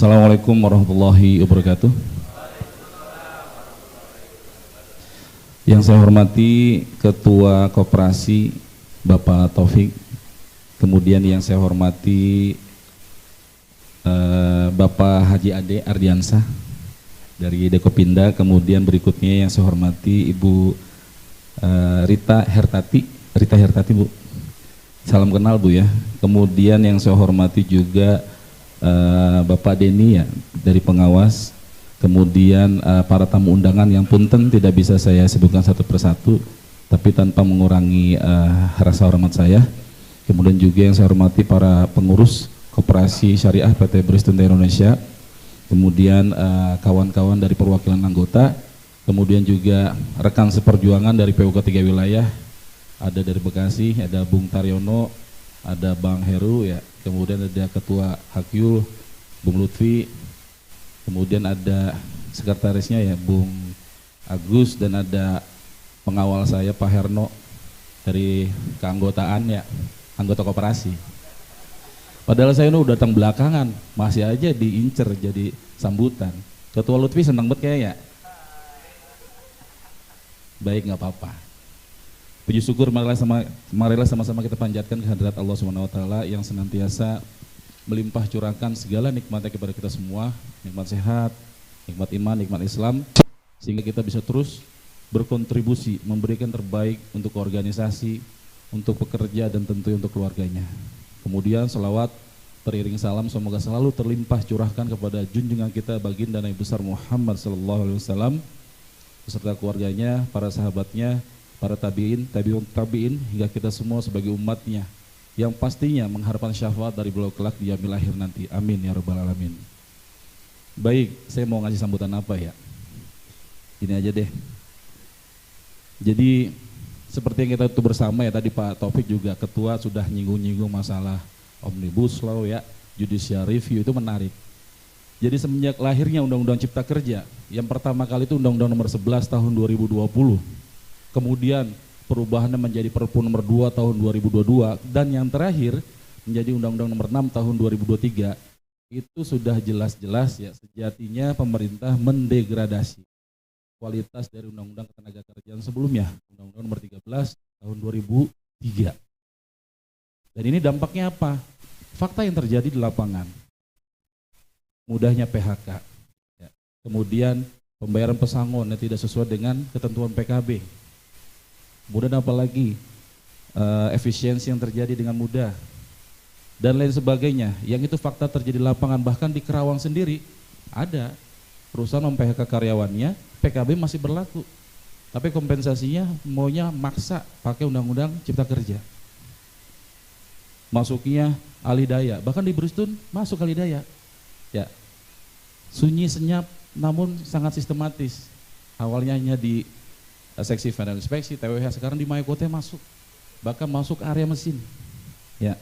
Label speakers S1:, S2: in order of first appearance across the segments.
S1: Assalamualaikum warahmatullahi wabarakatuh. Yang saya hormati Ketua Koperasi Bapak Taufik, kemudian yang saya hormati Bapak Haji Ade Ardiansah dari Dekopinda, kemudian berikutnya yang saya hormati Ibu Rita Hertati Bu. Salam kenal Bu ya. Kemudian yang saya hormati juga Bapak Denny ya dari pengawas, kemudian para tamu undangan yang punten tidak bisa saya sebutkan satu persatu, tapi tanpa mengurangi rasa hormat saya. Kemudian juga yang saya hormati para pengurus Koperasi Syariah PT Bristol Indonesia, kemudian kawan-kawan dari perwakilan anggota, kemudian juga rekan seperjuangan dari PUK 3 wilayah, ada dari Bekasi, ada Bung Taryono, ada Bang Heru ya, kemudian ada Ketua Hakyul, Bung Lutfi, kemudian ada sekretarisnya ya Bung Agus, dan ada pengawal saya Pak Herno dari keanggotaan ya, anggota koperasi. Padahal saya udah datang belakangan, masih aja diincer jadi sambutan. Ketua Lutfi senang banget kayaknya. Baik, nggak apa-apa. Puji syukur marilah sama-sama kita panjatkan kehadirat Allah Subhanahu wa taala yang senantiasa melimpah curahkan segala nikmatnya kepada kita semua, nikmat sehat, nikmat iman, nikmat Islam, sehingga kita bisa terus berkontribusi, memberikan terbaik untuk organisasi, untuk pekerja, dan tentu untuk keluarganya. Kemudian selawat teriring salam semoga selalu terlimpah curahkan kepada junjungan kita baginda Nabi besar Muhammad sallallahu alaihi wasallam beserta keluarganya, para sahabatnya, para tabi'in hingga kita semua sebagai umatnya yang pastinya mengharapkan syafaat dari beliau kelak di yaumil akhir nanti. Amin ya rabbal alamin. Baik, saya mau ngasih sambutan apa ya? Ini aja deh. Jadi seperti yang kita itu bersama ya, tadi Pak Taufik juga ketua sudah nyinggung-nyinggung masalah Omnibus Law ya, Judicial Review, itu menarik. Jadi semenjak lahirnya Undang-Undang Cipta Kerja, yang pertama kali itu Undang-Undang nomor 11 tahun 2020. Kemudian perubahannya menjadi Perpu nomor 2 tahun 2022, dan yang terakhir menjadi Undang-Undang nomor 6 tahun 2023. Itu sudah jelas-jelas ya sejatinya pemerintah mendegradasi kualitas dari Undang-Undang Ketenagakerjaan sebelumnya, Undang-Undang nomor 13 tahun 2003. Dan ini dampaknya apa? Fakta yang terjadi di lapangan. Mudahnya PHK. Ya. Kemudian pembayaran pesangon yang tidak sesuai dengan ketentuan PKB. Kemudian apalagi efisiensi yang terjadi dengan mudah dan lain sebagainya, yang itu fakta terjadi di lapangan. Bahkan di Kerawang sendiri ada perusahaan mem-PHK karyawannya, PKB masih berlaku, tapi kompensasinya maunya maksa pakai Undang-Undang Cipta Kerja. Masuknya alih daya, bahkan di Bristol masuk alih daya ya, sunyi senyap namun sangat sistematis. Awalnya hanya di seksi final inspeksi, TWH, sekarang di Mayokote masuk, bahkan masuk area mesin ya,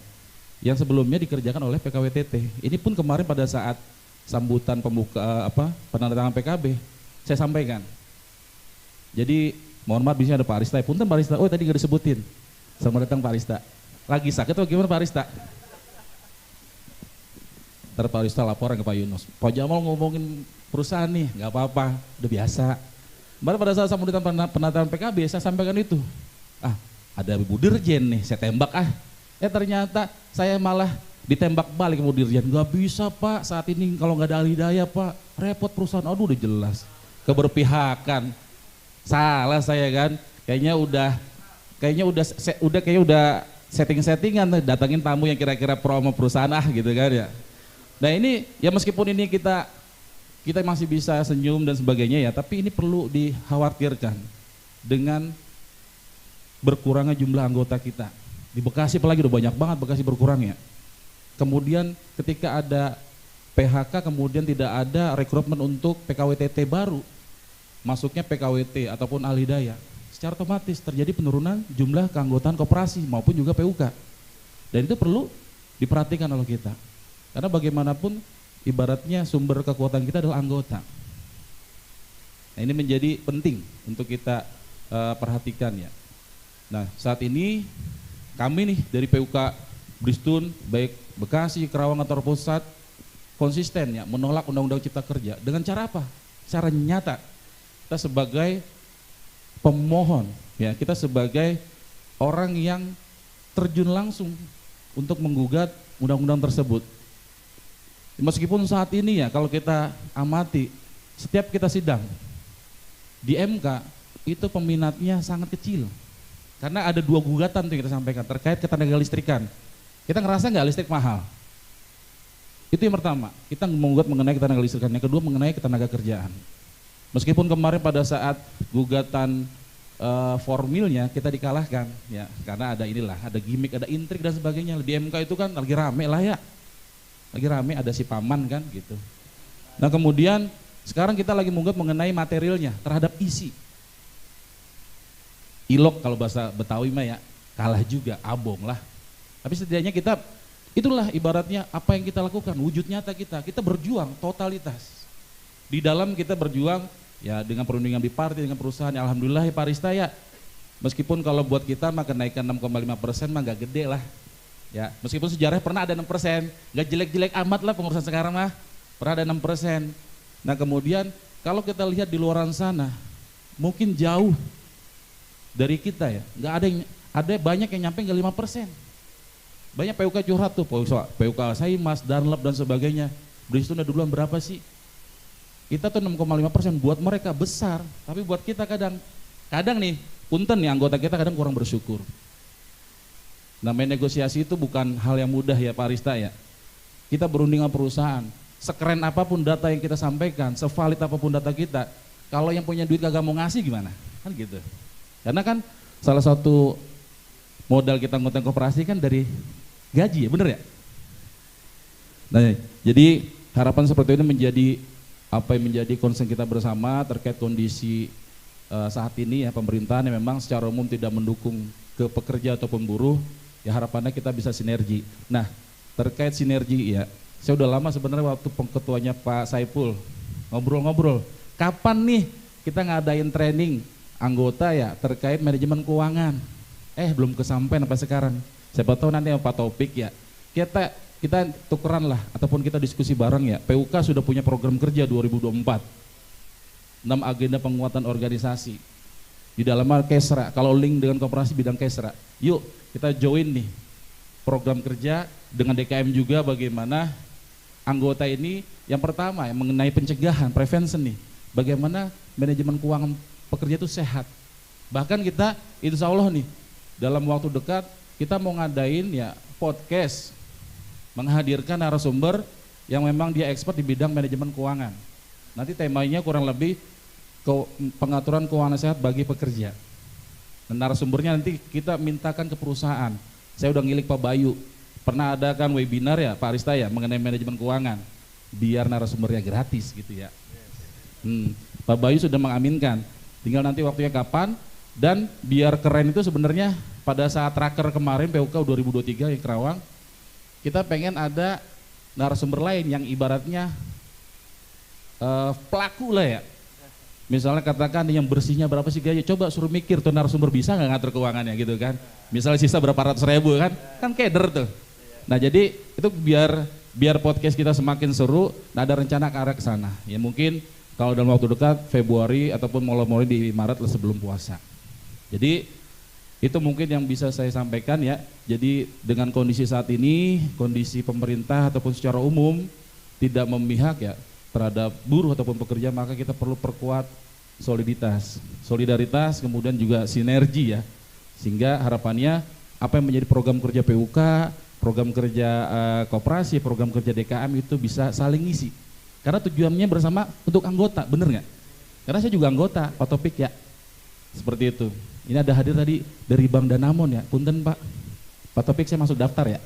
S1: yang sebelumnya dikerjakan oleh PKWTT. Ini pun kemarin pada saat sambutan pembuka penandatangan PKB saya sampaikan. Jadi mohon maaf, di sini ada Pak Arista, punten Pak Arista, oh tadi nggak disebutin. Selamat datang Pak Arista. Lagi sakit atau gimana Pak Arista? Ntar Pak Arista laporan ke Pak Yunus, Pak Jamal ngomongin perusahaan nih, nggak apa-apa, udah biasa. Kemarin pada saat sambutan penandatangan PKB saya sampaikan itu, ada Bu Dirjen nih, saya tembak ternyata saya malah ditembak balik ke Bu Dirjen. Nggak bisa Pak, saat ini kalau nggak ada alih daya Pak, repot perusahaan. Aduh udah jelas keberpihakan. Salah saya kan, kayaknya udah setting-settingan datangin tamu yang kira-kira pro sama perusahaan gitu kan ya. Nah ini ya meskipun ini kita masih bisa senyum dan sebagainya ya, tapi ini perlu dikhawatirkan dengan berkurangnya jumlah anggota kita. Di Bekasi apalagi udah banyak banget Bekasi berkurang ya. Kemudian ketika ada PHK kemudian tidak ada rekrutmen untuk PKWTT baru, masuknya PKWT ataupun alih daya, secara otomatis terjadi penurunan jumlah keanggotaan koperasi maupun juga PUK. Dan itu perlu diperhatikan oleh kita. Karena bagaimanapun ibaratnya sumber kekuatan kita adalah anggota. Nah, ini menjadi penting untuk kita perhatikan ya. Nah saat ini kami nih dari PUK Bristol, baik Bekasi, Kerawang, atau pusat, konsisten ya menolak undang-undang cipta kerja dengan cara apa? Cara nyata. Kita sebagai pemohon ya, kita sebagai orang yang terjun langsung untuk menggugat undang-undang tersebut. Meskipun saat ini ya kalau kita amati setiap kita sidang di MK itu peminatnya sangat kecil. Karena ada 2 gugatan tuh yang kita sampaikan terkait ketenaga listrikan. Kita ngerasa nggak listrik mahal? Itu yang pertama, kita menggugat mengenai ketenaga listrikan. Yang kedua mengenai ketenaga kerjaan. Meskipun kemarin pada saat gugatan formilnya kita dikalahkan, ya karena ada inilah, ada gimmick, ada intrik dan sebagainya. Di MK itu kan lagi rame lah ya, lagi rame ada si paman kan gitu. Nah kemudian sekarang kita lagi menggugat mengenai materialnya terhadap isi. Ilok kalau bahasa Betawi mah ya kalah juga, abong lah. Tapi setidaknya kita itulah ibaratnya apa yang kita lakukan, wujud nyata kita berjuang totalitas. Di dalam kita berjuang ya dengan perundingan biparti dengan perusahaan, ya alhamdulillah ya Pak Rista ya. Meskipun kalau buat kita mah kenaikan 6,5% mah gak gede lah. Ya, meskipun sejarah pernah ada 6%, gak jelek-jelek amat lah pengurusan sekarang mah. Pernah ada 6%. Nah kemudian kalau kita lihat di luaran sana, mungkin jauh dari kita ya. Gak ada banyak yang nyampe ke 5%. Banyak PUK curhat tuh, PUK Saimas, Danlab dan sebagainya. Beli itu duluan berapa sih? Kita tuh 6,5%, buat mereka besar, tapi buat kita kadang nih, punten nih anggota kita kadang kurang bersyukur. Namanya negosiasi itu bukan hal yang mudah ya Pak Rista ya. Kita berunding dengan perusahaan, sekeren apapun data yang kita sampaikan, sevalid apapun data kita, kalau yang punya duit kagak mau ngasih gimana? Kan gitu. Karena kan salah satu modal kita anggota koperasi kan dari gaji ya, bener ya? Nah, jadi harapan seperti ini menjadi apa yang menjadi concern kita bersama terkait kondisi saat ini ya, pemerintahan yang memang secara umum tidak mendukung ke pekerja ataupun buruh, ya harapannya kita bisa sinergi. Nah terkait sinergi ya, saya udah lama sebenarnya waktu ketuanya Pak Saiful ngobrol-ngobrol, kapan nih kita ngadain training anggota ya terkait manajemen keuangan, belum kesampaian sampai sekarang. Siapa tahu nanti Pak Taufik ya, kita tukeran lah ataupun kita diskusi bareng ya. PUK sudah punya program kerja 2024, 6 agenda penguatan organisasi di dalamnya Kesra. Kalau link dengan koperasi bidang Kesra, yuk kita join nih program kerja dengan DKM juga, bagaimana anggota ini yang pertama yang mengenai pencegahan, prevention nih, bagaimana manajemen keuangan pekerja itu sehat. Bahkan kita insya Allah nih dalam waktu dekat kita mau ngadain ya podcast, menghadirkan narasumber yang memang dia expert di bidang manajemen keuangan. Nanti temanya kurang lebih pengaturan keuangan sehat bagi pekerja. Dan narasumbernya nanti kita mintakan ke perusahaan. Saya udah ngilik Pak Bayu, pernah ada kan webinar ya Pak Rista ya mengenai manajemen keuangan, biar narasumbernya gratis gitu ya. Pak Bayu sudah mengaminkan, tinggal nanti waktunya kapan. Dan biar keren itu sebenarnya pada saat raker kemarin PUK 2023 yang Kerawang, kita pengen ada narasumber lain yang ibaratnya pelaku lah ya. Misalnya katakan yang bersihnya berapa sih gaya, coba suruh mikir tuh narasumber bisa nggak ngatur keuangannya gitu kan. Misalnya sisa berapa ratus ribu kan keder tuh. Nah jadi itu biar podcast kita semakin seru, nah ada rencana ke arah ke sana. Ya mungkin kalau dalam waktu dekat Februari ataupun mulai di Maret sebelum puasa. Jadi itu mungkin yang bisa saya sampaikan ya. Jadi dengan kondisi saat ini, kondisi pemerintah ataupun secara umum tidak memihak ya terhadap buruh ataupun pekerja, maka kita perlu perkuat solidaritas, kemudian juga sinergi ya. Sehingga harapannya apa yang menjadi program kerja PUK, program kerja koperasi, program kerja DKM itu bisa saling ngisi. Karena tujuannya bersama untuk anggota, bener nggak? Karena saya juga anggota, Pak Topik ya. Seperti itu. Ini ada hadir tadi dari Bank Danamon ya, punten Pak Topik saya masuk daftar ya.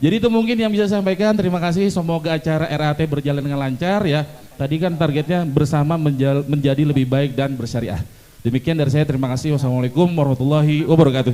S1: Jadi itu mungkin yang bisa saya sampaikan, terima kasih, semoga acara RAT berjalan dengan lancar ya. Tadi kan targetnya bersama menjadi lebih baik dan bersyariah. Demikian dari saya, terima kasih, wassalamualaikum warahmatullahi wabarakatuh.